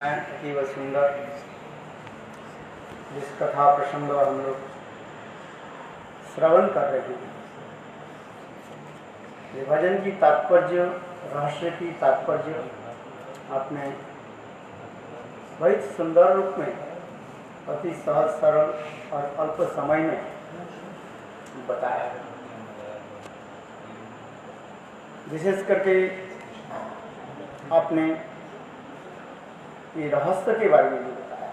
अतीव सुंदर जिस कथा प्रसंग हम लोग श्रवण कर रहे हैं, ये भजन की तात्पर्य, रहस्य की तात्पर्य आपने बहुत सुंदर रूप में, अति सहज सरल और अल्प समय में बताया। विशेष करके आपने ये रहस्य के बारे में भी बताया,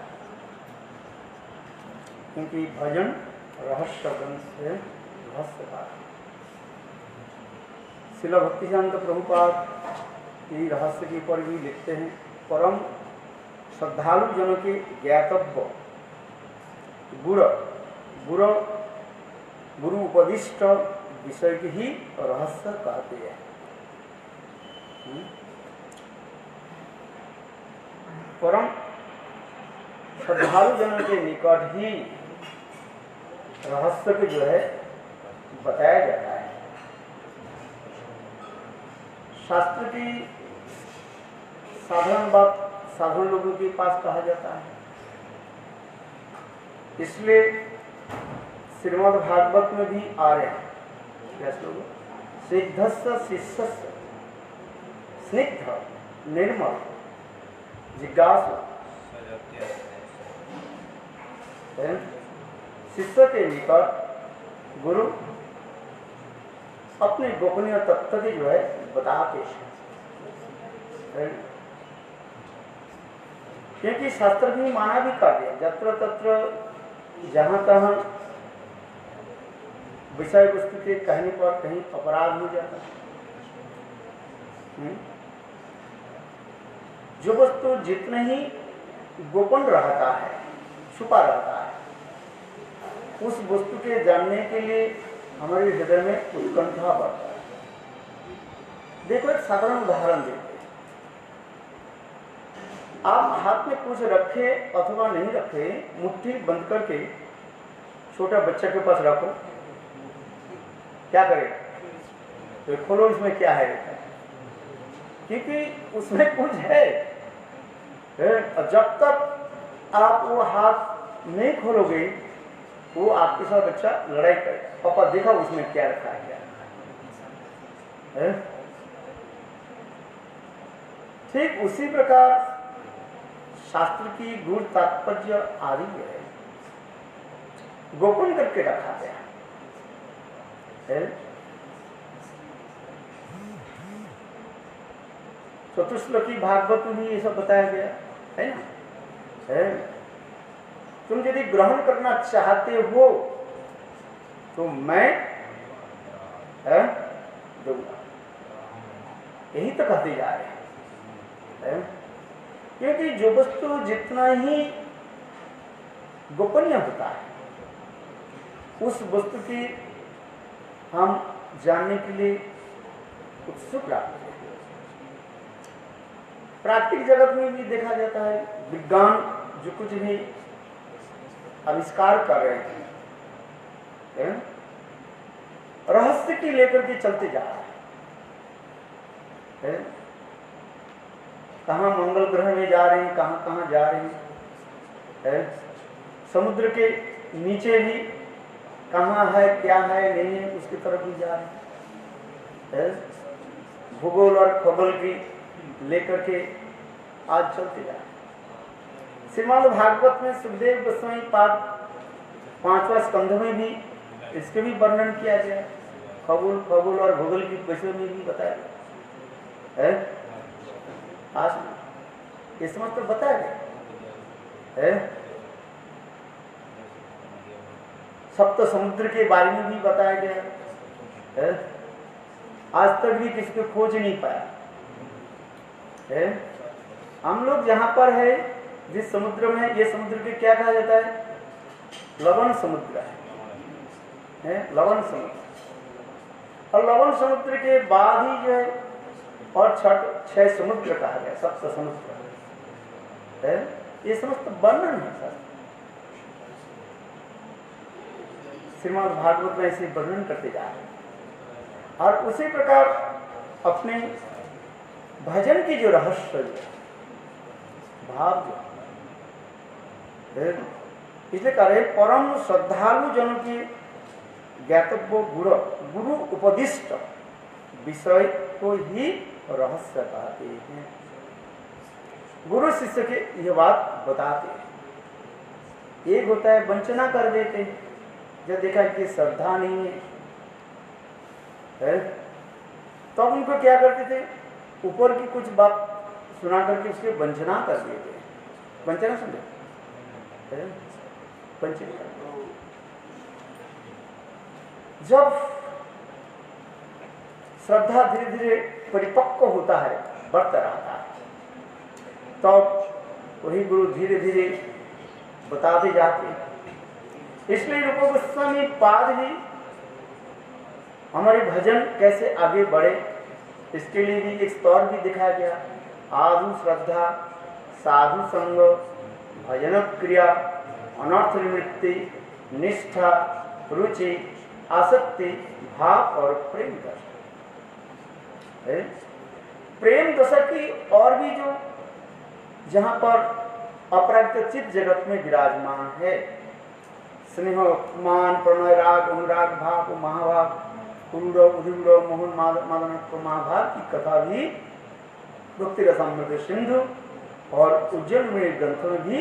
क्योंकि भजन रहस्य ग्रंथ से रहस्य का श्रील भक्तिसिद्धांत प्रभुपाद यही रहस्य के ऊपर भी लिखते हैं। परम श्रद्धालु जनों के ज्ञातव्य गुरु उपदिष्ट विषय की ही रहस्य कहते हैं। परम श्रद्धालु जनों के निकट ही रहस्य को जो है बताया जाता है। शास्त्र की साधारण बात साधारण लोगों के पास कहा जाता है, इसलिए श्रीमद् भागवत में भी आ रहे हैं क्या श्लोक? सिद्धस्य शिष्यस्य स्निग्ध निर्मल जिज्ञासु। शिष्य के निकट गुरु अपने गोपनीय तत्व की जो है बताते हैं, क्योंकि शास्त्र भी माना भी कर दिया, जत्र तत्र जहां तहां विषय वस्तु के कहने पर कहीं अपराध हो जाता है। जो वस्तु जितने ही गोपन रहता है, छुपा रहता है, उस वस्तु के जानने के लिए हमारे हृदय में उत्कंठा बढ़ता है। देखो, एक साधारण उदाहरण देते हैं। आप हाथ में कुछ रखे अथवा नहीं रखे, मुट्ठी बंद करके छोटा बच्चा के पास रखो, क्या करेगा? तो खोलो, इसमें क्या है, क्योंकि उसमें कुछ है। जब तक आप वो हाथ नहीं खोलोगे, वो आपके साथ बच्चा लड़ाई करेगा। पापा देखा उसमें क्या रखा है, क्या रखा है? ठीक उसी प्रकार शास्त्र की गूढ़ तात्पर्य आदि है, गोपन करके रखा गया है। चतुश्लोकी भागवत में भी ये सब बताया गया है ना, है? तुम यदि ग्रहण करना चाहते हो तो मैं दूंगा, यही तो कहते जा रहे हैं। क्योंकि जो वस्तु जितना ही गोपनीय होता है, उस वस्तु की हम जानने के लिए उत्सुक रहते हैं। प्राकृतिक जगत में भी देखा जाता है, विज्ञान जो कुछ भी आविष्कार कर रहे हैं, रहस्य की लेकर के चलते जा रहे हैं। कहाँ मंगल ग्रह में जा रहे हैं, कहाँ कहाँ जा रहे हैं। समुद्र के नीचे भी कहाँ है, क्या है, नहीं है, उसकी तरफ भी जा रहे हैं। भूगोल और खगोल की लेकर के आज चलते जा रहे हैं। श्रीमद् भागवत में सुखदेव गोस्वामी पाद 5वां स्कंध में भी इसके भी वर्णन किया गया। खगोल और भूगोल की विषय में भी बताया है। आज ये समझ तो बताया गया है। सप्त समुद्र के बारे में भी बताया गया है। आज तक भी किसी को खोज नहीं पाया है। हम लोग जहां पर है, जिस समुद्र में, ये समुद्र के क्या कहा जाता है? लवण समुद्र है, लवण समुद्र। और लवण समुद्र के बाद ही जो है और 6 समुद्र कहा गया, सप्त समुद्र है। ये समस्त वर्णन है सर। श्रीमद् भागवत में ऐसे वर्णन करते जा रहे हैं। और उसी प्रकार अपने भजन की जो रहस्य है, भाव जो है, इसलिए कह रहे परम श्रद्धालु जनों की ज्ञातव्य गुरु उपदिष्ट विषय को ही रहस्य कहते हैं। गुरु शिष्य के ये बात बताते हैं। एक होता है वंचना कर देते हैं, जब देखा कि श्रद्धा नहीं है तो उनको क्या करते थे, ऊपर की कुछ बात सुना करके उसके वंचना कर देते हैं। वंचना समझे, वंचना। जब श्रद्धा धीरे धीरे परिपक्व होता है, बढ़ता रहता है, तब वही गुरु धीरे धीरे बताते जाते हैं। इसलिए रूप गोस्वामी पाद ही हमारे भजन कैसे आगे बढ़े इसके लिए भी एक स्तर भी दिखाया गया। आदु श्रद्धा, साधु संग, भजन क्रिया, अनर्थ निवृत्ति, निष्ठा, रुचि, आसक्ति, भाव और प्रेम दशा। प्रेम दशा की और भी जो जहां पर अपराजित चित्त जगत में विराजमान है, स्नेह, मान, प्रणय, राग, अनुराग, भाव, महाभाव, क्रूर, उदूर, मोहन, मादन, महाभाव की कथा भी भक्ति रसामृत सिंधु और उज्जैन में ग्रंथों में भी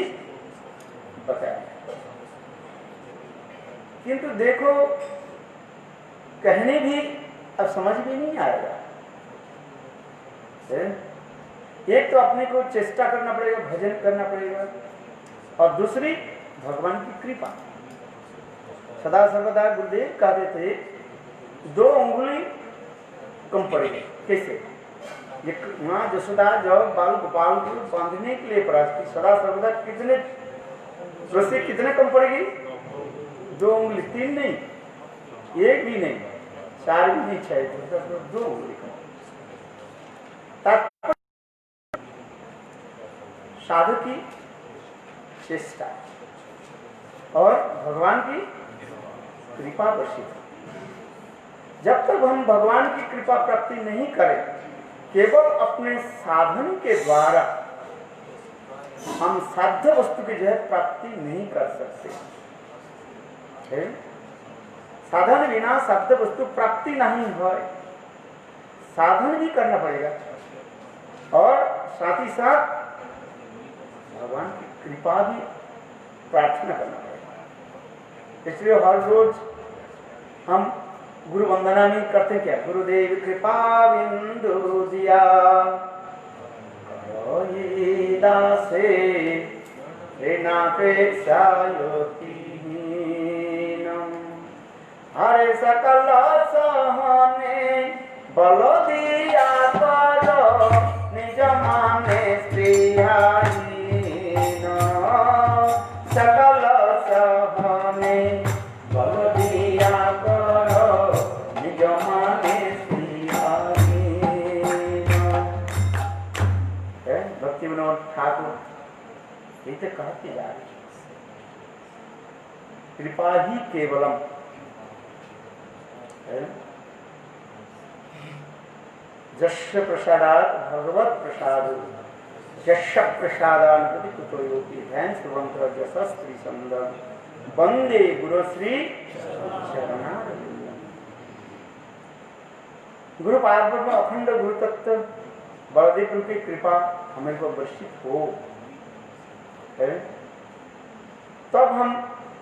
बताया। किंतु देखो कहने भी अब समझ भी नहीं आएगा। एक तो अपने को चेष्टा करना पड़ेगा, भजन करना पड़ेगा, और दूसरी भगवान की कृपा। सदा सर्वदा गुरुदेव कहते थे 2 उंगली कम पड़ेगी। कैसे? माँ यशोदा जब बाल गोपाल को बांधने के लिए प्रयास की, सदा सर्वदा कितने रस्सी कितने कम पड़ेगी? 2 उंगली, 3 नहीं, 1 भी नहीं, 4 भी नहीं, 6, 2 उंगली कम। साधु की चेष्टा और भगवान की कृपा वर्षित। जब तक हम भगवान की कृपा प्राप्ति नहीं करें, केवल अपने साधन के द्वारा हम साध्य वस्तु की जो है प्राप्ति नहीं कर सकते। साधन बिना साध्य वस्तु प्राप्ति नहीं है। साधन भी करना पड़ेगा और साथ ही साथ भगवान की कृपा भी प्रार्थना करना पड़ेगा। इसलिए हर रोज हम गुरु वंदना में करते क्या? गुरुदेव कृपा बिंदु दिया दासे हरे सकल सहने बल दिया करो निज माने सकल सहने बल दिया करो निज माने भक्ति विनोद ठाकुर ये तो कहते जा रहे, कृपा ही केवलम जस्य प्रसादात भगवत प्रसाद यश प्रसादानुपति कुतो योगी ध्यान सुवंकर जसस्त्री संदम वंदे गुरु श्री चरणारविंदम। गुरु पार्वत में अखंड गुरु तत्व बलदेव की कृपा हमें को वर्षित हो, तब हम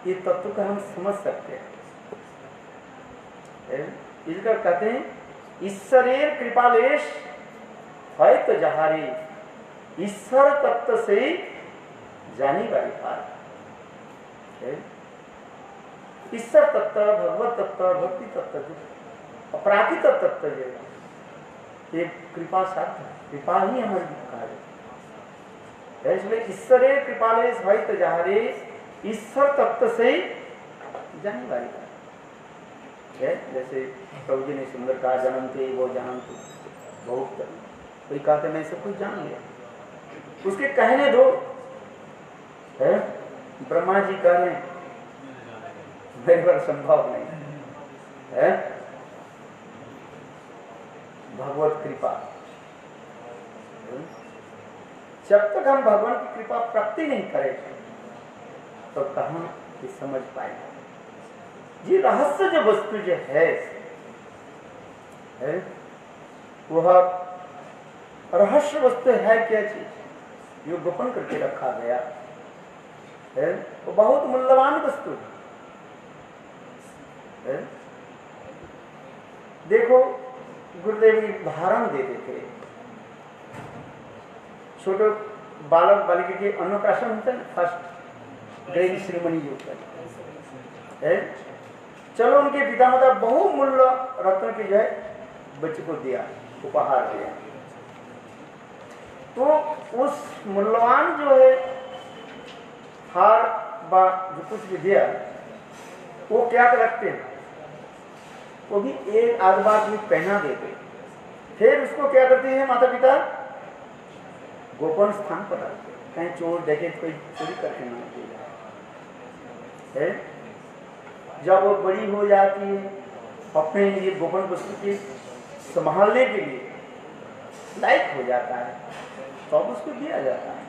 ये तत्व को हम समझ सकते हैं। इसका कहते हैं ईश्वरेर कृपालेश है तो जहारी ईश्वर तत्व से जानी वाली बात। ईश्वर तत्व, भगवत तत्व, भक्ति तत्व, अपराधिक तत्व ये कृपा साध्य, कृपा ही हमारी कार्य। इसलिए ईश्वरेर कृपालेश है तो जहारी ईश्वर तत्व से जानी वाली बात है। जैसे प्रभु जी ने सुंदर कहा जानते वो जानते, बहुत कोई कहते मैं सब कुछ जान लिया, उसके कहने दो है। ब्रह्मा जी कह रहे मेरे पर संभव नहीं है। भगवत कृपा जब तक हम भगवान की कृपा प्राप्ति नहीं करें तो कहाँ ये समझ पाएंगे। ये रहस्य जो वस्तु जो है वह रहस्य वस्तु है क्या चीज, जो गोपन करके रखा गया है, वो बहुत मूल्यवान वस्तु है। देखो गुरुदेव जी उदाहरण देते थे, छोटे बालक बालिका के अन्नप्राशन होता है, फर्स्ट ग्रेड सेरेमनी जो होता है, चलो उनके पिता माता बहुमूल्य रत्न की जो है बच्चे को दिया, उपहार दिया, तो उस मूल्यवान जो है हार जो कुछ भी दिया वो क्या रखते हैं, वो भी एक आध बार भी पहना देते, फिर उसको क्या करते हैं माता पिता, गोपन स्थान पर रखते, कहीं चोर देखे कोई चोरी करके नहीं है। जब वो बड़ी हो जाती है, अपने लिए गोपन वस्तु की संभालने के लिए लायक हो जाता है, तो अब उसको दिया जाता है।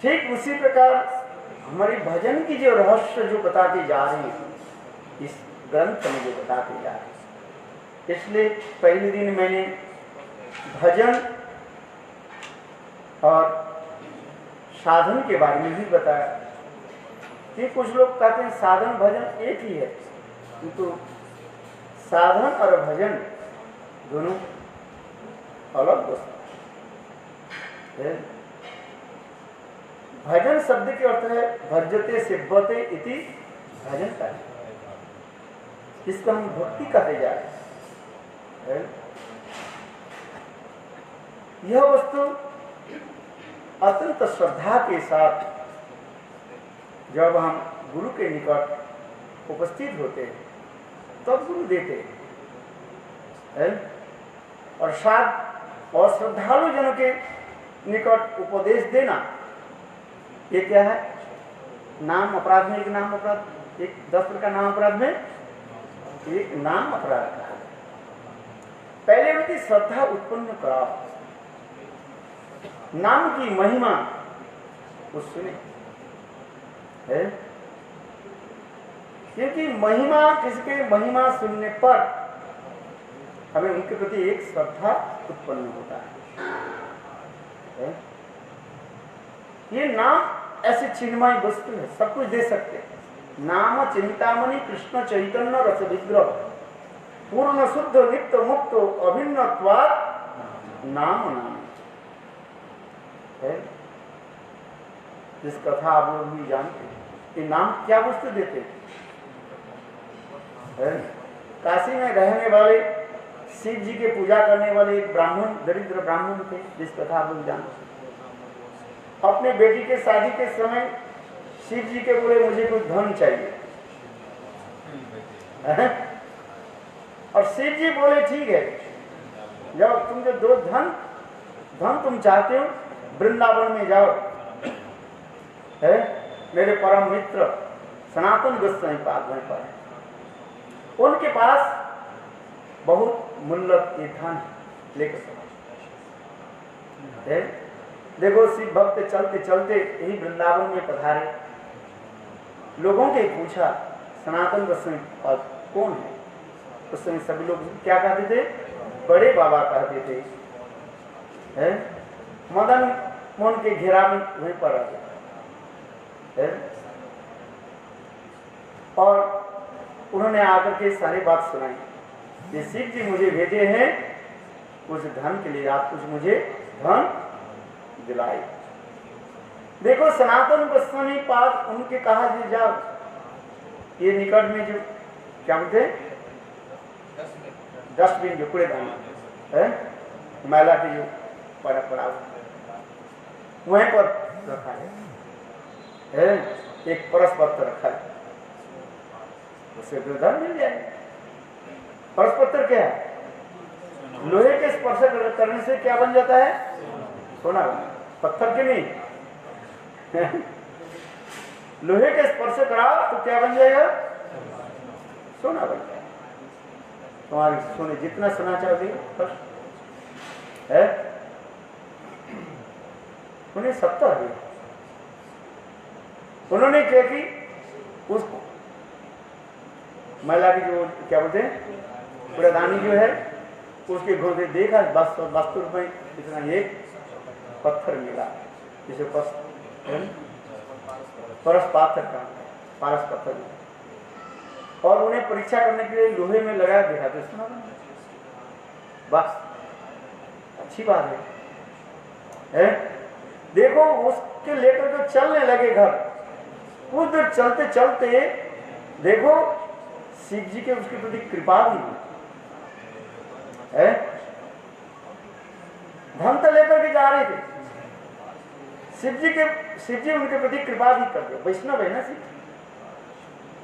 ठीक उसी प्रकार हमारी भजन की जो रहस्य जो बताते जा रहे हैं इस ग्रंथ में जो बताते जा रहे हैं, इसलिए पहले दिन मैंने भजन और साधन के बारे में भी बताया कि कुछ लोग कहते हैं साधन भजन एक ही है, किंतु साधन और भजन दोनों अलग वस्तु है। भजन शब्द के अर्थ है भजते सेव्यते इति भजन का, जिसको हम भक्ति कहते जा रहे हैं। यह वस्तु अत्यंत श्रद्धा के साथ जब हम गुरु के निकट उपस्थित होते हैं तब गुरु देते हैं, और साथ और श्रद्धालु जनों के निकट उपदेश देना, ये क्या है, नाम अपराध में एक नाम अपराध, एक 10 प्रकार नाम अपराध में एक नाम अपराध का है। पहले उनकी श्रद्धा उत्पन्न कराओ, नाम की महिमा वो सुने है, क्योंकि महिमा किसके महिमा सुनने पर हमें उनके प्रति एक श्रद्धा उत्पन्न होता है। ये नाम ऐसे चिन्मय वस्तु है, सब कुछ दे सकते हैं। नाम चिंतामणि कृष्ण चैतन्य रस विग्रह पूर्ण शुद्ध नित्य मुक्त अभिन्नत्वात् नाम नाम है। जिस कथा आप लोग भी जानते हैं कि नाम क्या वस्तु देते हैं। काशी में रहने वाले शिव जी के पूजा करने वाले एक ब्राह्मण, दरिद्र ब्राह्मण थे, जिस कथा आप लोग जानते हैं। अपने बेटी के शादी के समय शिव जी के बोले मुझे कुछ धन चाहिए, और शिव जी बोले ठीक है, जब तुम जो दो धन तुम चाहते हो वृंदावन में जाओ, है मेरे परम मित्र सनातन गोस्वामी पाद में पर, उनके पास बहुत मूल्य ये धन लेकर है। देखो शिव भक्त चलते चलते यही वृंदावन में पधारे, लोगों के पूछा सनातन गोस्वामी पाद कौन है। उस समय सभी लोग क्या कहते थे, बड़े बाबा कहते थे, है? मदन मोहन के घेरा में वहीं पर आ गए, और उन्होंने आकर के सारी बात सुनाई कि शिव जी मुझे भेजे हैं उस धन के लिए, आप कुछ मुझे धन दिलाए। देखो सनातन गोस्वामी पाद उनके कहा जी जाओ, ये निकट में जो क्या बोलते हैं डस्टबिन, जो कूड़ेदान है, मैला के जो पड़ा वहीं पर रखा है, एक परस पत्र रखा है, उससे तो धन मिल जाएगा। परस पत्र क्या है, लोहे के स्पर्श करने से क्या बन जाता है, सोना बन, पत्थर के नहीं लोहे के स्पर्श कराओ तो क्या बन जाएगा, सोना बन जाएगा। तुम्हारी सुने जितना सुना चाहोगे बस है, उन्हें सत्ता है। उन्होंने क्या की उस महिला की जो क्या बोलते हैं प्रधानी जो है उसके घोर से देखा वास्तव में इतना एक पत्थर मिला जिसे परस पाथर का पारस पत्थर, और उन्हें परीक्षा करने के लिए लोहे में लगाया देखा तो सुना बस अच्छी बात है? देखो उसके लेकर के चलने लगे घर। कुछ देर चलते चलते देखो शिव जी के उसके प्रति कृपा भी है। धन तो लेकर के जा रहे थे, शिव जी उनके प्रति कृपा भी कर दे। वैष्णव है ना शिव,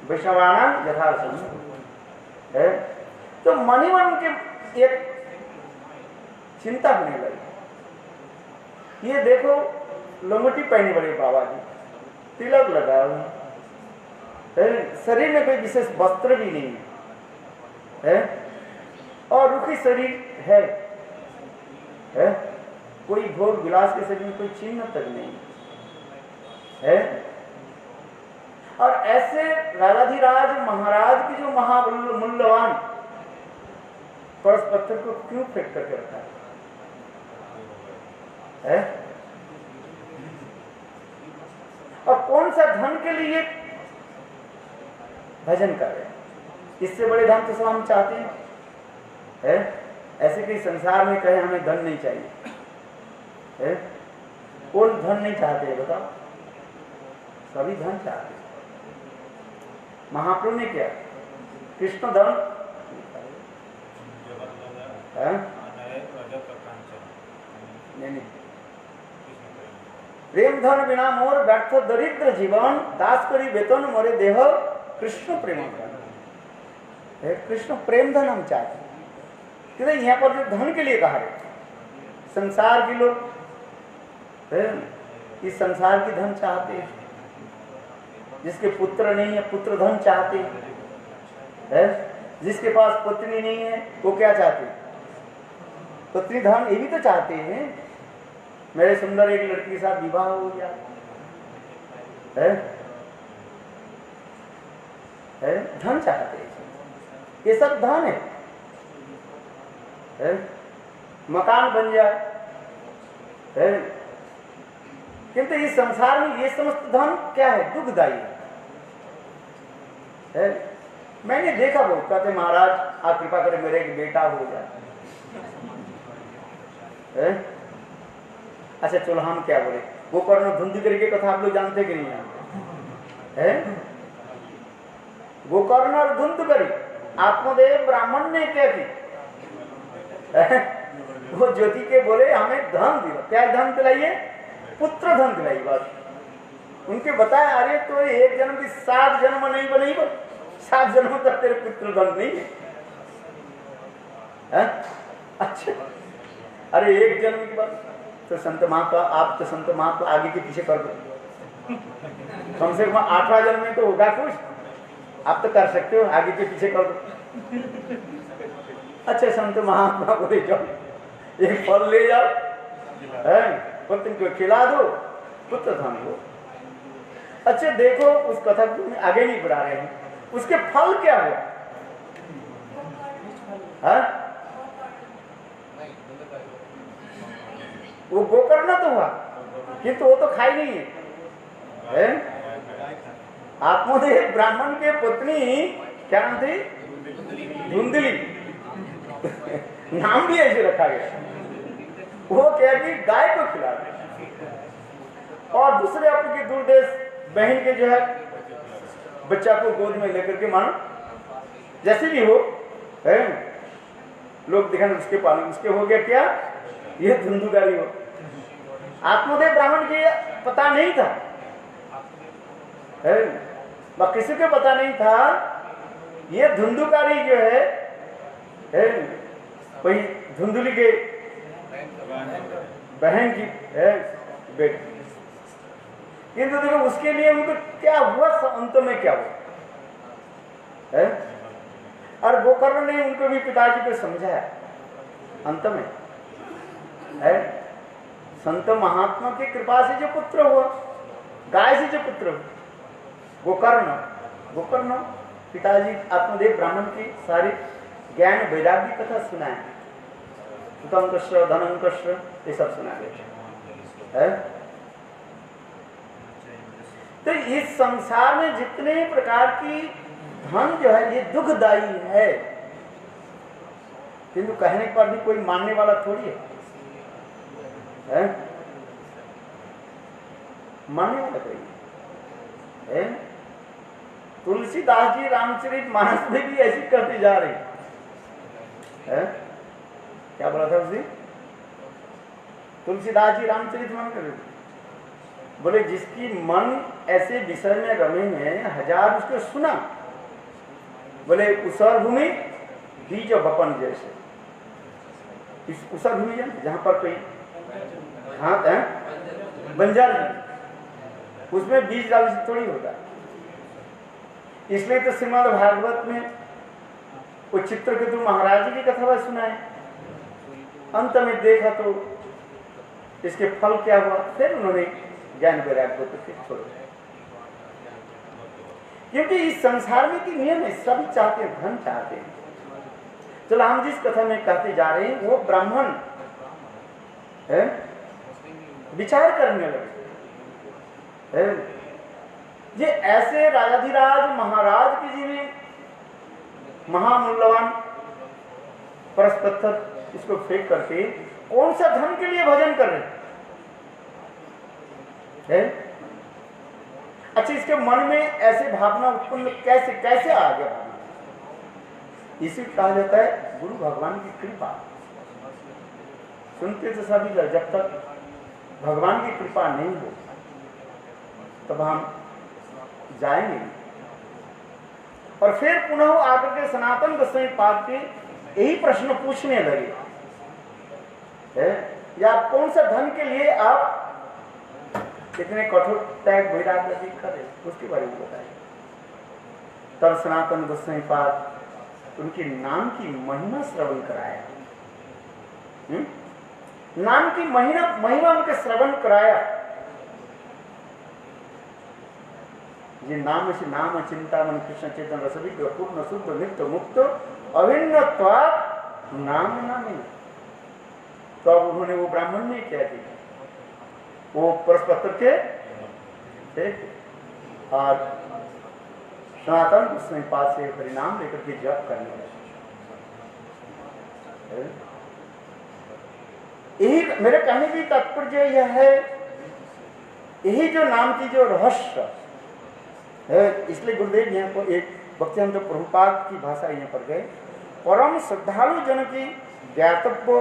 वैष्णवानाम यथार्थ है। तो मन ही मन उनके एक चिंता होने लगी, ये देखो लंगोटी पहने बड़े बाबा जी, तिलक लगा हुआ, शरीर में कोई विशेष वस्त्र भी नहीं है, और रुखी शरीर है, कोई भोग विलास के शरीर में कोई चिन्ह तक नहीं है। और ऐसे राजाधिराज महाराज की जो महामूल्यवान परस पत्थर को क्यों फेंक करके रखा है? और कौन सा धन के लिए भजन कर रहे हैं? इससे बड़े धन तो सब हम चाहते हैं, ऐसे कि संसार में कहे हमें धन नहीं चाहिए है? कौन धन नहीं चाहते है बताओ? सभी धन चाहते हैं। महाप्रभु ने क्या कृष्ण धन नहीं, प्रेम धन बिना मोर व्यर्थ दरिद्र जीवन, दास करी वेतन मोरे देह कृष्ण प्रेम धन। कृष्ण प्रेम धन हम चाहते हैं। क्योंकि यहाँ पर जो धन के लिए कहा है, संसार के लोग इस संसार की धन चाहते हैं, जिसके पुत्र नहीं है पुत्र धन चाहते हैं, जिसके पास पत्नी नहीं है वो क्या चाहते हैं? पत्नी धन। ये भी तो चाहते हैं मेरे सुंदर एक लड़की के साथ विवाह हो गया है? धन चाहते हैं, ये सब धन है? मकान बन जाए, किंतु इस संसार में ये समस्त धन क्या है? दुखदायी है। मैंने देखा वो कहते महाराज आप कृपा करें मेरे एक बेटा हो जाए। अच्छा चलो हम क्या बोले, वो कर्ण धुंधुकरी की कथा आप लोग जानते कि नहीं जानते? गोकर्ण और धुंधुकरी आत्मदेव ब्राह्मण ने क्या की? वो ज्योति के बोले हमें धन दिया। क्या धन दिलाइए? पुत्र धन दिलाई। बस उनके बताया अरे तो एक जन्म की 7 जन्म नहीं बनी, 7 जन्म तक तेरे पुत्र धन नहीं है। अच्छा अरे एक जन्म की बात तो संत महात्मा, आप तो संत महात्मा आगे के पीछे कर दो, कम से कम 8वां जन्म में तो होगा कुछ, आप तो कर सकते हो, आगे के पीछे कर दो। अच्छा संत महात्मा बोले जाओ एक फल ले जाओ, पत्नी को खिला दो, पुत्र धन दो। अच्छा देखो उस कथा को आगे नहीं बढ़ा रहे हैं, उसके फल क्या हुआ? वो गोकर्ण तो हुआ किंतु वो तो खाई नहीं है, आत्मदेव ब्राह्मण के पत्नी क्या नाम थी? धुंधली। नाम भी ऐसे रखा गया। वो क्या कि गाय को खिला दे, और दूसरे आपके दूरदेश बहन के जो है बच्चा को गोद में लेकर के मानो जैसे भी हो है लोग दिखाने उसके पालन, उसके हो गया क्या? ये धुंधुकारी हो। आत्मदेव ब्राह्मण के पता नहीं था, किसी को पता नहीं था ये धुंधुकारी जो है वही धुंधुली के बहन की बेटी। किंतु देखो उसके लिए उनको क्या हुआ, अंत में क्या हुआ है? और गोकर्ण ने उनको भी पिताजी को समझाया। अंत में है संत महात्मा की कृपा से जो पुत्र हुआ, गाय से जो पुत्र हुआ गोकर्ण पिताजी आत्मदेव ब्राह्मण की सारी ज्ञान वैराग्य कथा सुनाए, सुतम कृष्ण धनम कृष्ण ये सब सुना गए। तो इस संसार में जितने प्रकार की धन जो है ये दुखदायी है, किंतु कहने पर भी कोई मानने वाला थोड़ी है? मानने वाला कोई है? तुलसीदास जी रामचरित मानस में भी ऐसी करते जा रहे हैं। क्या बोला था उसी? तुलसीदास जी रामचरित मानस कर बोले जिसकी मन ऐसे विषय में रमे हैं, हजार उसको सुना, बोले उसर भूमि बीज बपन जैसे। इस उसर भूमि जहां पर कोई घास है बंजर, उसमें बीज डालने से थोड़ी होता। इसलिए तो श्रीमद् भागवत में वो चित्रकेतु महाराज की कथा सुनाए, अंत में देखा तो इसके फल क्या हुआ, फिर उन्होंने ज्ञान वैराग्य को फिर छोड़ दिया। क्योंकि इस संसार में की नियम है, सभी चाहते हैं, धन चाहते हैं। चलो हम जिस कथा में कहते जा रहे हैं वो ब्राह्मण है, विचार करने लगे ये ऐसे राजाधिराज महाराज के जीवन महामूल्यवान परस पत्थर इसको फेंक करके कौन सा धन के लिए भजन कर रहे हैं? अच्छा, इसके मन में ऐसे भावना उत्पन्न कैसे कैसे आ गया? इसी कहा जाता है गुरु भगवान की कृपा। सुनते तो सभी जब तक भगवान की कृपा नहीं हो तब हम जाएंगे। और फिर पुनः आकर के सनातन गोस्वामी पाद के यही प्रश्न पूछने लगे या कौन सा धन के लिए आप इतने कठोर त्याग वैराग्य कर रहे, उसके बारे में बताइए। तब सनातन गोस्वामी पाद उनके नाम की महिमा श्रवण कराया, नाम की महिमा उनके श्रवण कराया। ये नाम से नाम चिंतामन कृष्ण चेतन रसविग्रह पूर्ण शुद्ध नित्य मुक्त अभिन्नत्वात् नाम नामी। तो अब उन्होंने वो ब्राह्मण ने क्या किया, वो परस्पर के और सनातन गोस्वामी पाद से परिणाम लेकर के जप करने लगे। यही मेरे कहने की तात्पर्य यह है, यही जो नाम की जो रहस्य है, इसलिए गुरुदेव यहाँ पर एक भक्तिवेदांत प्रभुपाद की भाषा यहाँ पर गए, परम श्रद्धालु जन की ज्ञातव्य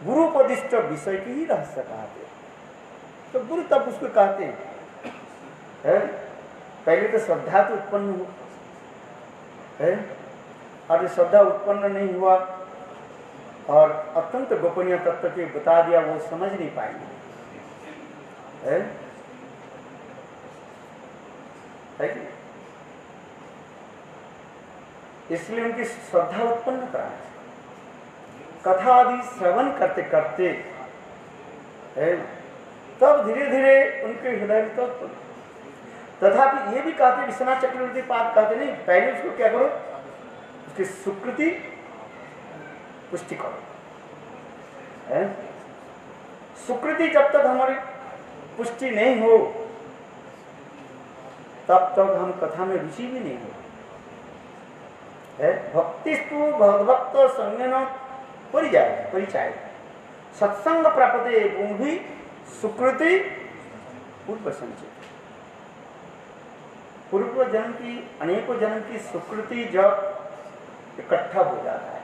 गुरुपदिष्ट विषय की ही रहस्य कहते हैं। तो गुरु तब उसको कहते हैं पहले तो श्रद्धा तो उत्पन्न हो है, और श्रद्धा उत्पन्न नहीं हुआ और अत्यंत गोपनीय तत्व के बता दिया, वो समझ नहीं पाएंगे है? इसलिए उनकी श्रद्धा उत्पन्न कराना, कथा आदि श्रवण करते करते है, तब धीरे धीरे उनके हृदय में तब तथापि ये भी कहते, विश्वनाथ चक्रवर्ती पाद कहते नहीं, पहले उसको क्या करो, उसकी सुकृति पुष्टि करो है? सुकृति जब तक हमारी पुष्टि नहीं हो तब तक हम कथा में रुचि भी नहीं हो है। भक्तिस्तु भगवत संज्ञान परिचय सत्संग प्राप्ते भी सुकृति पूर्व संचित। पूर्व जन्म की अनेकों जन्म की सुकृति जब इकट्ठा हो जाता है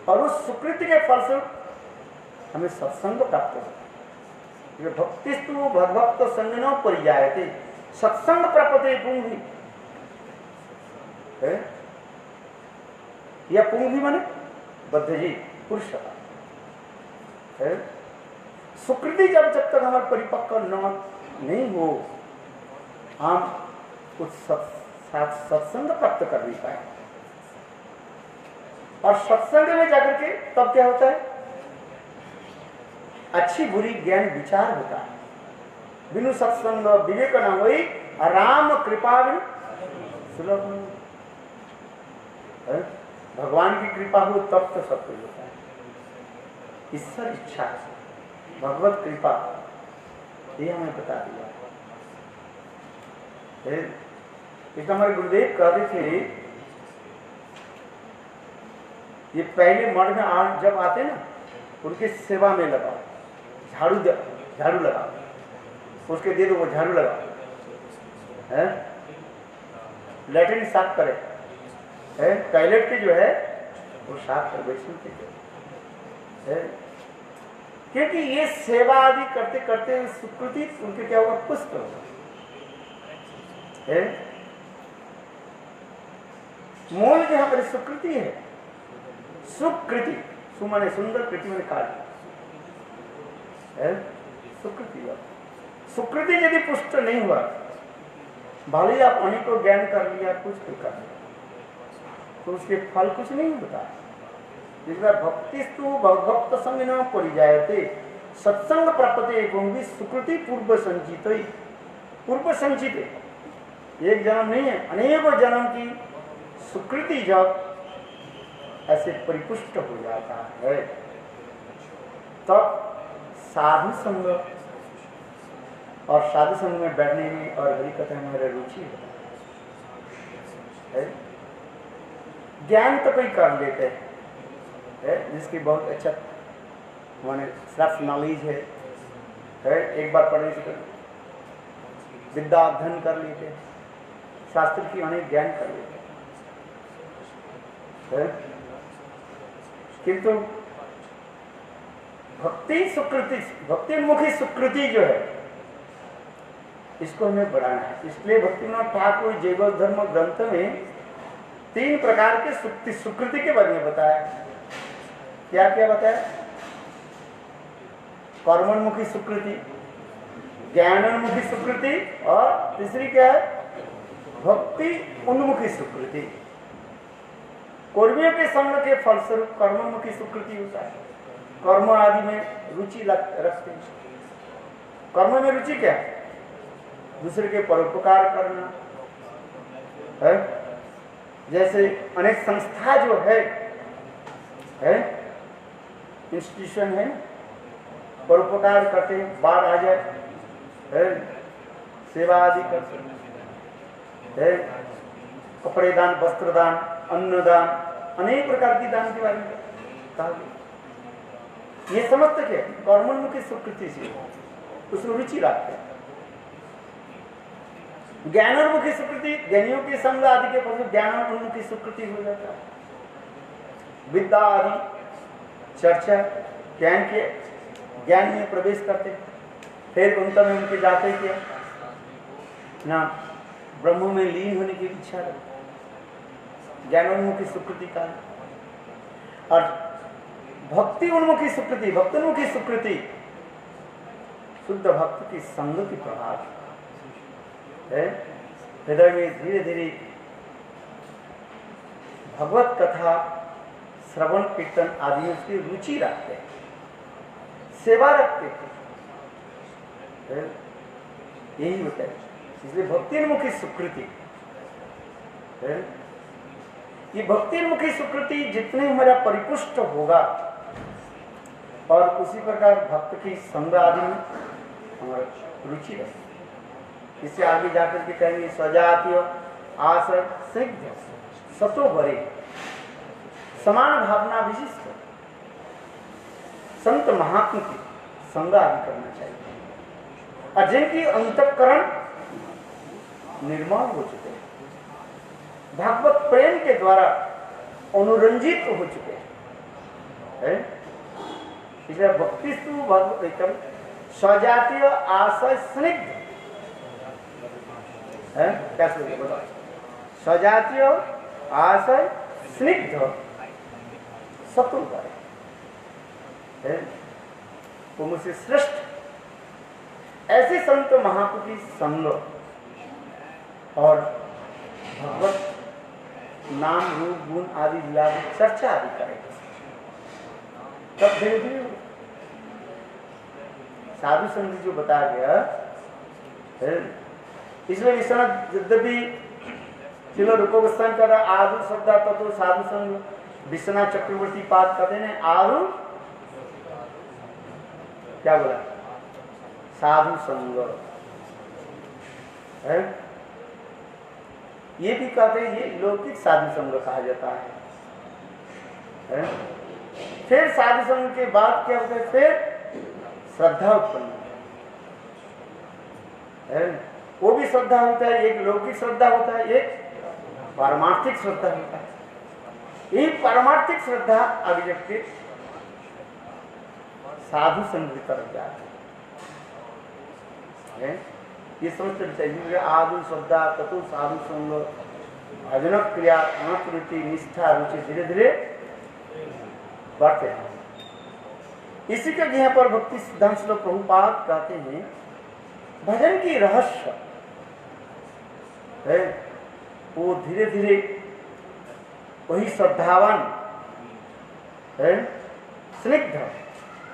और उस सुकृति के फलस्वरूप हमें सत्संग प्राप्त होता है। भक्तिस्तु भगवत संज्ञान परिचय सत्संग प्राप्ते पुंभी है, या पुंभी माने बद्धजी पुरुष है। सुकृति जब तक हमारे परिपक्व नहीं हो, हम उस साथ सत्संग प्राप्त कर नहीं पाए। और सत्संग में जाकर के तब क्या होता है, अच्छी बुरी ज्ञान विचार होता है। बिनु सत्संग विवेक न होई, राम कृपा सुलभ। भगवान की कृपा हो तब तो सब कुछ होता है। ईश्वर इच्छा, भगवत कृपा, ये हमें बता दिया। एक हमारे गुरुदेव कहते थे, ये पहले मठ में जब आते ना, उनकी सेवा में लगाओ, झाड़ू लगाओ, उसके दे दो वो झाड़ू लगाओ, है लैट्रिन साफ करे, है टॉयलेट की जो है वो साफ कर वैष्णव के, क्योंकि ये सेवा आदि करते करते सुकृति उनके क्या होगा, पुष्ट होगा। मूल जो हमारी सुकृति है, सुकृति, सुमाने सुंदर, कृति मैंने काट, सुकृति। सुकृति यदि पुष्ट नहीं हुआ, भले आप अनेकों ज्ञान कर लिया, कुछ भी कर लिया, तो उसके फल कुछ नहीं होता। भक्तिस्तु भक्त संग न परिजायते सत्संग प्राप्ते भूमि सुकृति पूर्व संचित। पूर्व संचित एक जन्म नहीं है, अनेकों जन्म की सुकृति जब ऐसे परिपुष्ट हो जाता है, तब साधु संग और साधु संग में बैठने में और हरि कथा में मेरा रुचि है। ज्ञान तो कोई कर लेते हैं, जिसकी बहुत अच्छा माने सिर्फ नॉलेज है, एक बार पढ़ने से विद्या अध्ययन कर लेते हैं, शास्त्र की अनेक ज्ञान कर लेते हैं, किंतु भक्ति सुकृति, भक्तिमुखी सुकृति जो है, इसको हमें बढ़ाना है। इसलिए भक्तिनाथ ठाकुर जैव धर्म ग्रंथ में 3 प्रकार के सुकृति के बारे में बताया। क्या क्या बताया? कर्मोन्मुखी सुकृति, ज्ञानोन्मुखी सुकृति, और तीसरी क्या है, भक्ति उन्मुखी सुकृति। कर्मियों के संग के फलस्वरूप कर्मोन्मुखी सुकृति होता है। कर्म आदि में रुचि रखते हैं। कर्म में रुचि क्या है? दूसरे के परोपकार करना है। जैसे अनेक संस्था जो है इंस्टीट्यूशन है, परोपकार करते हैं, बाढ़ आ जाए है, सेवा आदि करते हैं, कपड़े दान, वस्त्र दान, अन्न दान, अनेक प्रकार की दान के बारे में कहा गया। ये समझते क्या कर्मोन्मुखी सुकृति से उसमें रुचि रखते हैं। ज्ञानोन्मुखी सुकृति, ज्ञानियों के संग आदि के फल ज्ञानोन्मुखी सुकृति हो जाता है। विद्या आदि चर्चा ज्ञान में प्रवेश करते, फिर उनका में उनके जाते किया ना, ब्रह्म में लीन होने की इच्छा रखते, ज्ञानोन्मुखी सुकृति का। और भक्ति उन्मुखी सुकृति, भक्तोन्मुखी सुकृति शुद्ध भक्त की संग की प्रभाव है। हृदय में धीरे धीरे भगवत कथा, श्रवण कीर्तन आदि में उसकी रुचि रखते हैं, सेवा रखते हैं, यही होता है। इसलिए भक्तिमुखी सुकृति, ये भक्तिमुखी सुकृति जितने हमारा परिपुष्ट होगा, और उसी प्रकार भक्त की संग आदि में हमारा रुचि रहे। इससे आगे जाकर के कहेंगे स्वजातीय आश्रय सिद्ध सतो भरे समान भावना विशिष्ट संत महात्मा की संग आदि करना चाहिए, और जिनकी अंतःकरण निर्मल हो चुके हैं, भागवत प्रेम के द्वारा अनुरंजित हो चुके हैं। इसलिए भक्तिस्तु भगवत स्वजातीय आशय स्निग्ध है, कैसे बोला, स्वजातीय आशय स्निग्ध शत्रु है, वो मुझसे श्रेष्ठ ऐसे संत महापुरुष की संग और भगवत नाम रूप गुण आदि लीला चर्चा आदि करेगा, तब धीरे धीरे साधु संग जो बताया गया है। इसलिए विश्वनाथ यद्यपि चलो रूप गोस्वामी का आदु श्रद्धा तत्व साधु संग विश्वनाथ चक्रवर्ती पाद कहते हैं आदु क्या बोला साधु संग है, ये भी कहते हैं ये लौकिक साधु संग कहा जाता है। फिर साधु संग के बाद क्या होता है, फिर श्रद्धा उत्पन्न है। वो भी श्रद्धा होता है, एक लौकिक श्रद्धा होता है, एक पारमार्थिक श्रद्धा होता है। ये पारमार्थिक श्रद्धा अभिव्यक्ति साधु संग की तरफ जाती है। ये समझते चाहिए आदि श्रद्धा तत्व साधु संग भजन क्रिया अनुकृति निष्ठा रुचि धीरे धीरे बढ़ते हैं। इसी के यहाँ पर भक्ति सिद्धांत श्री प्रभुपाद कहते हैं भजन की रहस्य है वो धीरे धीरे वही श्रद्धावान है स्निग्ध,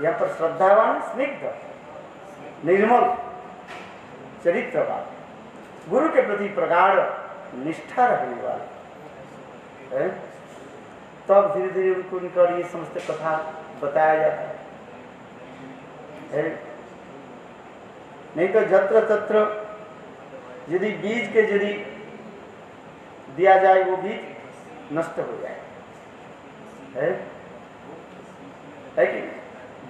यहाँ पर श्रद्धावान स्निग्ध निर्मल चरित्र वाले गुरु के प्रति प्रगाढ़ निष्ठा रखने वाले है, तब धीरे धीरे उनको निकल ये समस्त कथा बताया जाता है। नहीं तो जत्र तत्र यदि बीज के यदि दिया जाए वो बीज नष्ट हो जाए है कि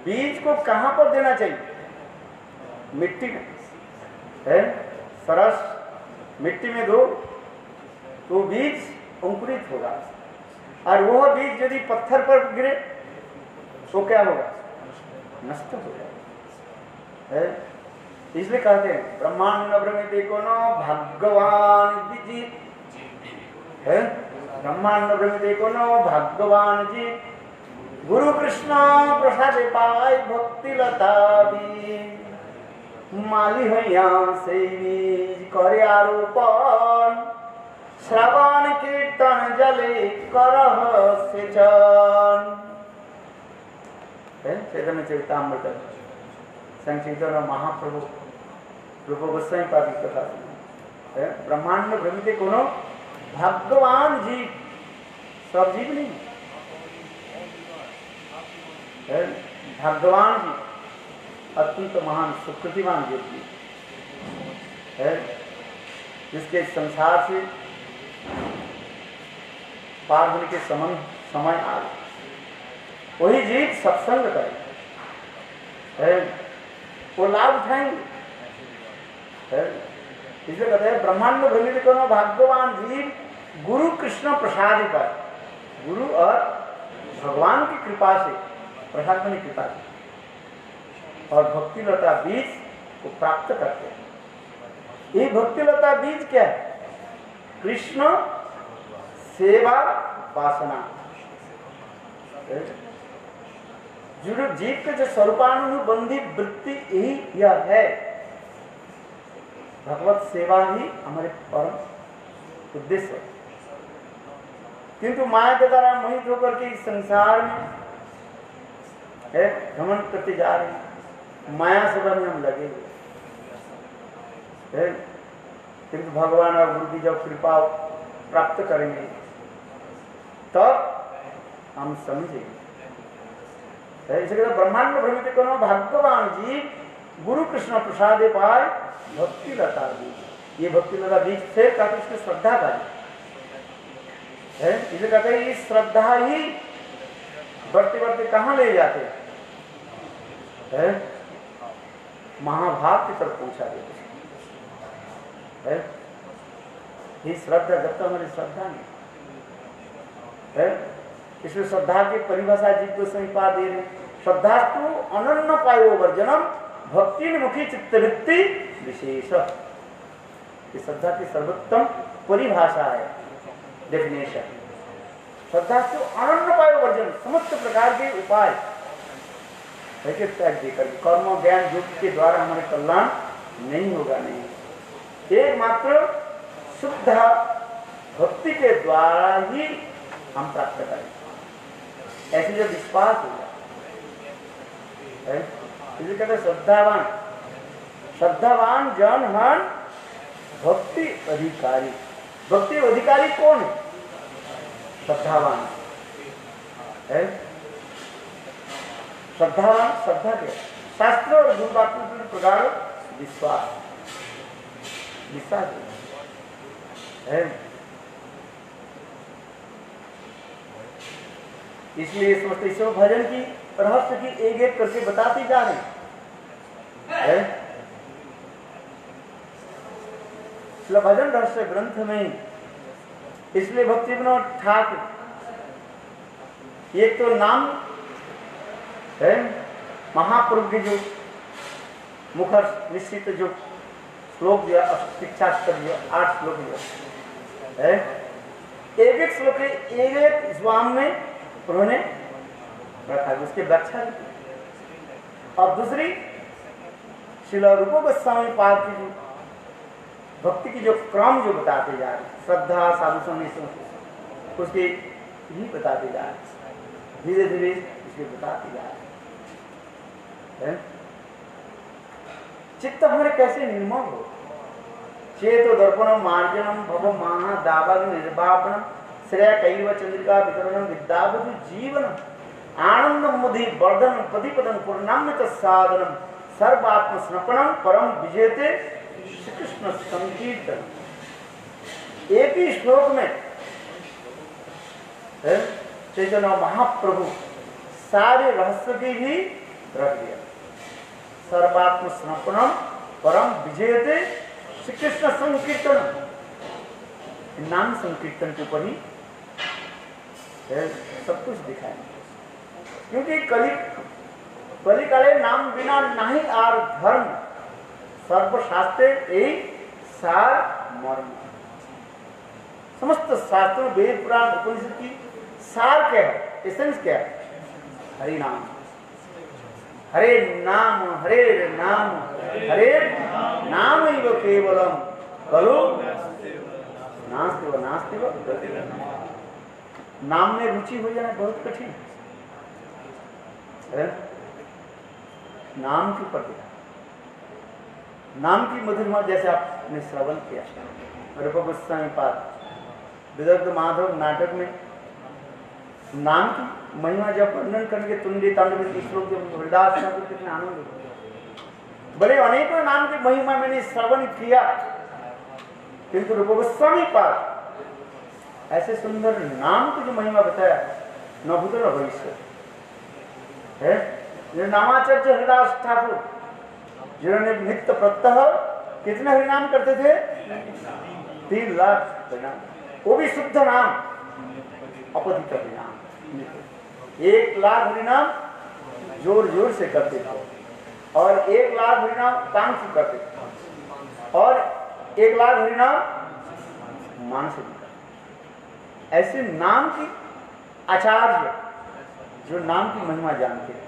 बीज को कहाँ पर देना चाहिए, मिट्टी में है, सरस मिट्टी में दो तो बीज अंकुरित होगा, और वह बीज यदि पत्थर पर गिरे तो क्या होगा, नष्ट हो जाएगा। इसलिए कहते हैं ब्रह्मांड भ्रमिते को नो भगवान जी है, ब्रह्मांड भ्रमिते को नो भगवान जी गुरु कृष्ण प्रसाद पाय भक्ति लता भी माली हैया से करे आरोपण श्रवण कीर्तन जले करह सेचन। चैतन्य चरितामृत संकीर्तन महाप्रभु रूप गोस्वामी पाद की कथा है। ब्रह्मांड में भ्रमित कोनो भगवान जी, सब जीव नहीं है, भगवान जी अत्यंत महान सुकृतिमान व्यक्ति है, जिसके संसार से पार होने के समय आ गए, वही जीव सत्संग करे है, वो लाभ उठाएंगे है। इसलिए कहते हैं ब्रह्मांड में भ्रमित करो भाग्यवान जीव गुरु कृष्ण प्रसाद पर, गुरु और भगवान की कृपा से, प्रसाद की कृपा से और भक्ति लता बीज को प्राप्त करते हैं। ये भक्ति लता बीज क्या है, कृष्ण सेवा वासना, जीव के जो स्वरूपानुबंधी वृत्ति यही यह है, भगवत सेवा ही हमारे परम उद्देश्य है। किंतु माया के द्वारा मोहित होकर के इस संसार में भ्रमण करते जा रहे हैं, माया सेवा में हम लगे हुए, किंतु भगवान और गुरु की जब कृपा प्राप्त करेंगे तब हम समझेंगे। इसलिए ब्रह्मांड में भ्रमित करो भगवान जी गुरु कृष्ण प्रसाद पाय भक्ति लता बीज, ये भक्ति लता बीज से कहते इसमें श्रद्धा का है। इसलिए कहते हैं इस श्रद्धा ही बढ़ते बढ़ते कहाँ ले जाते है, महाभारत की तरफ पहुंचा देते है। ये श्रद्धा जब तक हमारी श्रद्धा नहीं है, इसमें श्रद्धा की परिभाषा जी को संपा दे रहे, श्रद्धा तो अनन्य पायो वर्जनम भक्ति मुखी चित्तवृत्ति विशेष, ये श्रद्धा की सर्वोत्तम परिभाषा है, डेफिनेशन। श्रद्धा तो अनन्य पायो वर्जन, समस्त प्रकार के उपाय त्याग देकर कर्म ज्ञान योग के द्वारा हमारे कल्याण नहीं होगा, नहीं एकमात्र शुद्ध भक्ति के द्वारा ही हम प्राप्त करें। ऐसे जो विश्वास होगा, इसलिए कहते श्रद्धावान, श्रद्धावान जन हन भक्ति अधिकारी। भक्ति अधिकारी कौन है? श्रद्धावान है। श्रद्धावान, श्रद्धा के शास्त्र और गुरु वाक्यों के प्रकार विश्वास, विश्वास है। इसलिए समझते ईश्वर भजन की रहस्य की एक एक करके बताते जा रहे हैं। भजन रहस्य ग्रंथ में इसलिए भक्ति विनोद ठाकुर एक तो नाम है, महाप्रभु के जो मुखर निश्चित जो श्लोक दिया, शिक्षा स्तर दिया, 8 श्लोक दिया है। एक एक श्लोक एक एक स्वाम में उन्होंने रखा, उसकी व्याख्या की। और दूसरी श्रील रूप गोस्वामी पाद की जो भक्ति की जो क्रम जो बताते जा रहे, श्रद्धा साधु संग उसके ही बताते जा रहे, धीरे धीरे इसके बताते जा रहे। चित्त हमारे कैसे निर्मल हो, चेतो दर्पणम मार्जनम भव महा दावाग्नि निर्वापनम श्रेय कैव चंद्रिका वितरणम विद्यावधु जीवनम आनंदम मुदि वर्धनम प्रतिपदम पूर्णामृत साधनम सर्वात्म स्नपनम परम विजेते श्री कृष्ण संकीर्तन। एक ही श्लोक में चैतन्य महाप्रभु सारे रहस्य की भी रख दिया। सर्वात्म स्नपनम परम विजेते श्री कृष्ण संकीर्तन, नाम संकीर्तन के ऊपर ही सब कुछ दिखाया। क्योंकि कली काले नाम बिना नहीं आर धर्म, सर्वशास्त्र यही सार मर्म। समस्त शास्त्रों वेद पुराण उपनिषद की सार क्या है, एसेंस क्या है? हरि नाम, हरे नाम, हरे नाम, हरे नाम एव केवलम खलु नास्ति व नास्ति व गतिः। नाम में रुचि हो जाना बहुत कठिन है। नाम की प्रतिभा, नाम की मधुरमा जैसे आपने श्रवण किया रूप गोस्वामी पाद विदर्भ माधव नाटक में नाम की महिमा जब वर्णन करके तुंडी तांडव श्लोक जब हरिदास ठाकुर कितने आनंद हुए। बड़े अनेकों नाम की महिमा मैंने श्रवण किया, किंतु रूप गोस्वामी पाद ऐसे सुंदर नाम की जो महिमा बताया न भूत न भविष्य है। नामाचार्य हरिदास ठाकुर जिन्होंने नित्य प्रत्यह कितने हरिनाम करते थे? 3 लाख हरिनाम, वो भी शुद्ध नाम, अपधिक हरिनाम। 1 लाख हरिनाम जोर जोर से करते थे और 1 लाख हरिनाम कान से करते थे और 1 लाख हरिनाम मानसिक। ऐसे नाम की आचार्य जो नाम की महिमा जानते हैं,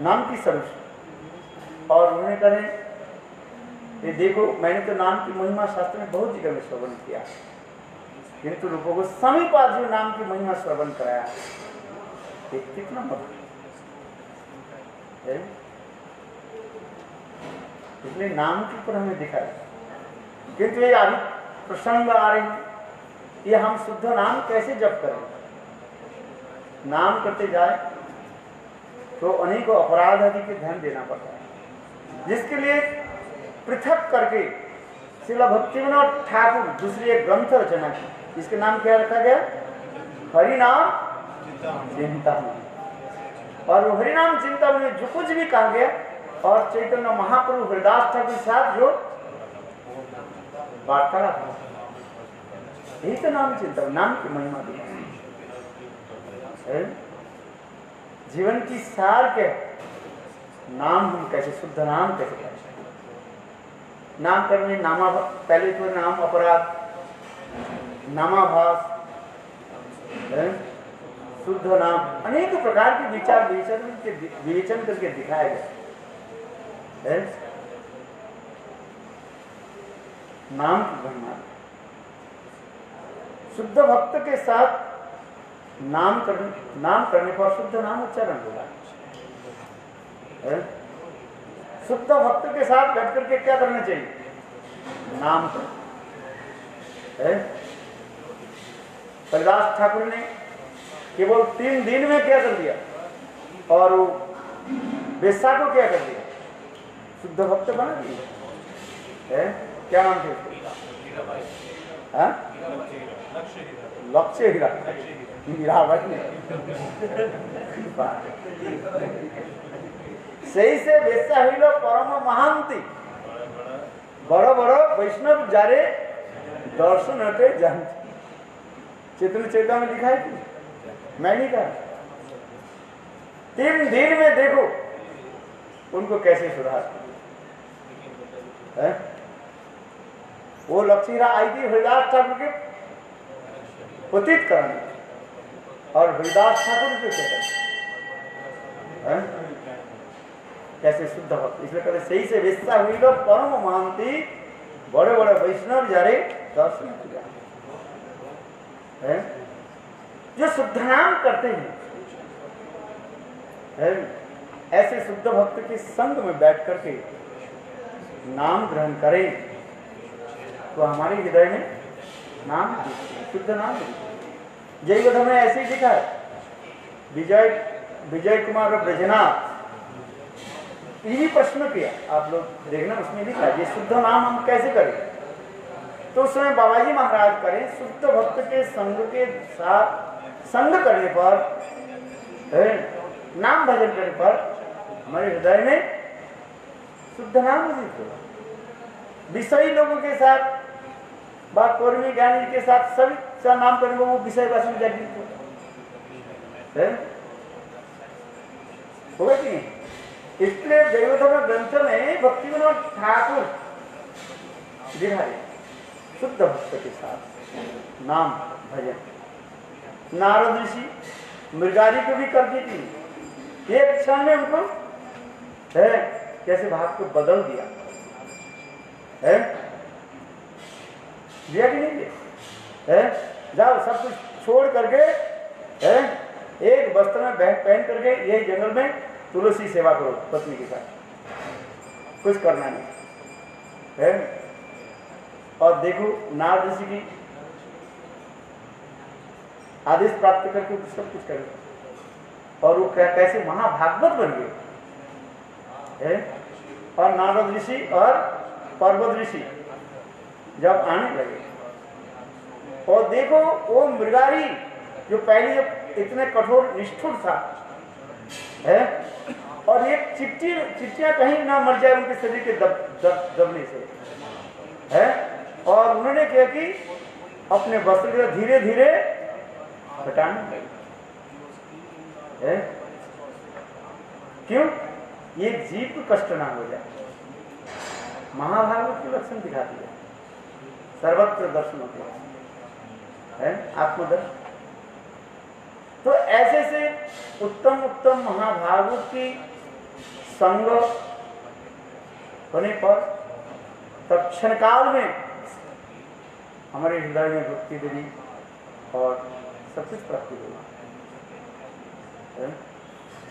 नाम की सर्वस्व। और उन्होंने कहे ये देखो मैंने तो नाम की महिमा शास्त्र में बहुत जगह में श्रवण किया, किंतु रूप गोस्वामी पाद जो नाम की महिमा श्रवण कराया कितना मधुर है। इसलिए नाम के ऊपर हमें दिखाया। किंतु ये अभी प्रसंग आ रहे हैं, ये हम शुद्ध नाम कैसे जप करें? नाम करते जाए तो अनेकों अपराध आदि के ध्यान देना पड़ता है, जिसके लिए पृथक करके श्रील भक्तिविनोद ठाकुर दूसरी एक ग्रंथ रचना की, जिसके नाम क्या रखा गया? हरिनाम चिंतामणि। और हरिनाम चिंतामणि में जो कुछ भी कहा गया और चैतन्य महाप्रभु हरिदास ठाकुर के साथ जो वार्तालाप, यही तो नाम चिंता, नाम की महिमा दी है। जीवन की सार के नाम हम कैसे शुद्ध नाम कैसे करें? नाम करने नामा, पहले तो नाम अपराध, नामाभास, शुद्ध नाम, अनेक प्रकार के विचार विवेचन करके दिखाया गया है। नाम की महिमा शुद्ध भक्त के साथ नाम करने पर शुद्ध नाम उच्चारण होगा। शुद्ध भक्त के साथ बैठ करके क्या करना चाहिए? नाम है। हरिदास ठाकुर ने केवल 3 दिन में क्या कर दिया, और वो वेश्या को क्या कर दिया? शुद्ध भक्त बना दिया। क्या नाम थे उसको? लक्ष्य हीरा, मीराबाई। सही से वेश्या हईल परम महांती, बड़ बड़ वैष्णव जारे दर्शन हटे जानती। चैतन्य चेता में लिखा है कि मैं नहीं कहा। 3 दिन में देखो उनको कैसे सुधार। वो लक्ष्मीरा आई थी हरिदास ठाकुर के पतित कराने, और हरिदास ठाकुर को क्या करते? कैसे शुद्ध भक्त। इसलिए कहते सही से वेश्या हुई लो परम महांती, बड़े बड़े वैष्णव जारे दर्शन किया। जो शुद्ध नाम करते हैं, ऐसे शुद्ध भक्त के संग में बैठ करके नाम ग्रहण करें तो हमारे हृदय में नाम शुद्ध नाम। जयवध में ऐसे ही लिखा है। विजय कुमार ब्रजनाथ यही प्रश्न किया, आप लोग देखना, उसमें लिखा ये शुद्ध नाम हम कैसे करें? तो उसमें बाबाजी महाराज करें शुद्ध भक्त के संग के साथ संग करने पर, नाम भजन करने पर हमारे हृदय में शुद्ध नाम नहीं। विषयी लोगों के साथ व कर्मी ज्ञानी के साथ सभी नाम करने को वो विषय वासन जागृत होगा कि नहीं? इसलिए दैवधर्म ग्रंथ में भक्ति विनोद ठाकुर दिखाए शुद्ध भक्त के साथ नाम भजन। नारद ऋषि मृगारी को भी कर दी थी, एक क्षण में उनको कैसे भाव को बदल दिया है, दिया कि नहीं दिया? जाओ सब कुछ छोड़ करके एक वस्त्र में पहन करके यही जंगल में तुलसी सेवा करो पत्नी के साथ, कुछ करना नहीं है। और देखो नारद ऋषि की आदेश प्राप्त करके सब कुछ करे, और वो कैसे महाभागवत बन गए। और नारद ऋषि और पर्वत ऋषि जब आने लगे, और देखो वो मृगारी जो पहले जब इतने कठोर निष्ठुर था और ये चिट्टियां कहीं ना मर जाए उनके शरीर के दबने से और उन्होंने क्या कि अपने वस्त्र को धीरे धीरे हटाने लगे। क्यों? ये जीव को कष्ट ना हो जाए। महाभारत के लक्षण दिखाती है, सर्वत्र दर्शन होते हैं, आत्मदर्शन। तो ऐसे से उत्तम उत्तम महाभारत की संग होने पर तब क्षण काल में हमारे हृदय में भक्ति देवी और सब कुछ प्राप्ति होगा।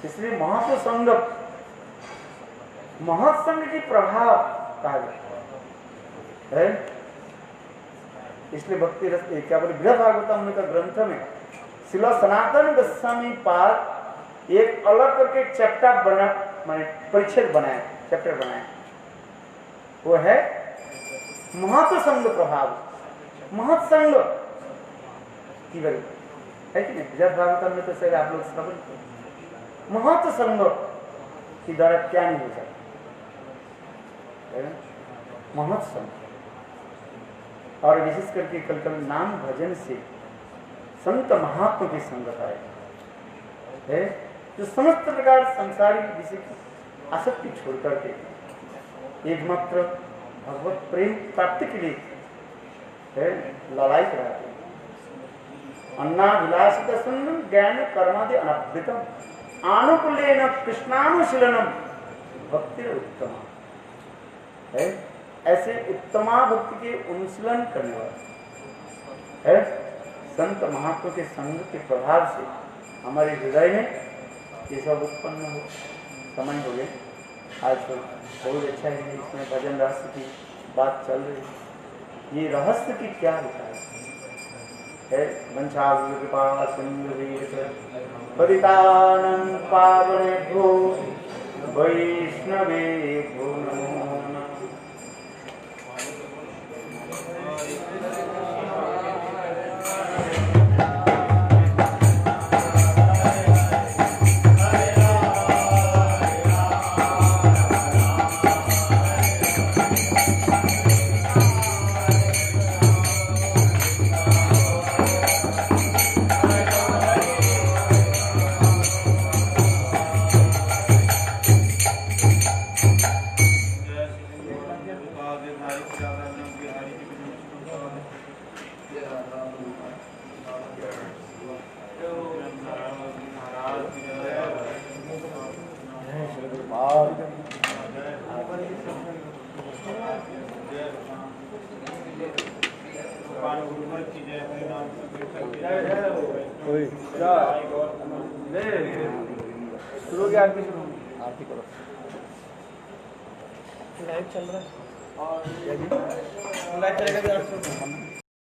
इसलिए महत्संग महत्संग की प्रभाव कहा जाता है। इसलिए भक्ति रस क्या बोले बृहद भागवतम का ग्रंथ में श्रील सनातन गोस्वामी पाद एक अलग करके चैप्टर बना, माने परिच्छेद बनाया, चैप्टर बनाया, वो है महत्संग प्रभाव, महत्संग की वजह है कि नहीं? बृहद भागवतम में तो शायद आप लोग श्रवण महत्संग की द्वारा क्या नहीं हो सकता, महत्संग। और विशेष करके कल कल नाम भजन से संत महात्मा की संगत है जो समस्त प्रकार संसारी विषय की आसक्ति छोड़ करके एकमात्र भगवत प्रेम प्राप्ति के लिए लड़ाई कराते हैं। अन्ना विलासित सुंदर ज्ञान कर्मादि अनभ्युतम आनुकूल्येन कृष्णानुशीलनम भक्ति उत्तम है। ऐसे उत्तमा भक्ति के अनुशीलन करने वाले है संत महात्मा के संग के प्रभाव से हमारे हृदय में ये सब उत्पन्न हो। समय हो गए आज तो बहुत अच्छा है, इसमें भजन रहस्य की बात चल रही है। ये रहस्य की क्या होता है वंशावृत कृपा सिंधु पतितानं पावनेभ्यो वैष्णवेभ्यो नमो नमः। शुरू की आरती करो। लाइव चल रहा है और लाइव चलेगा।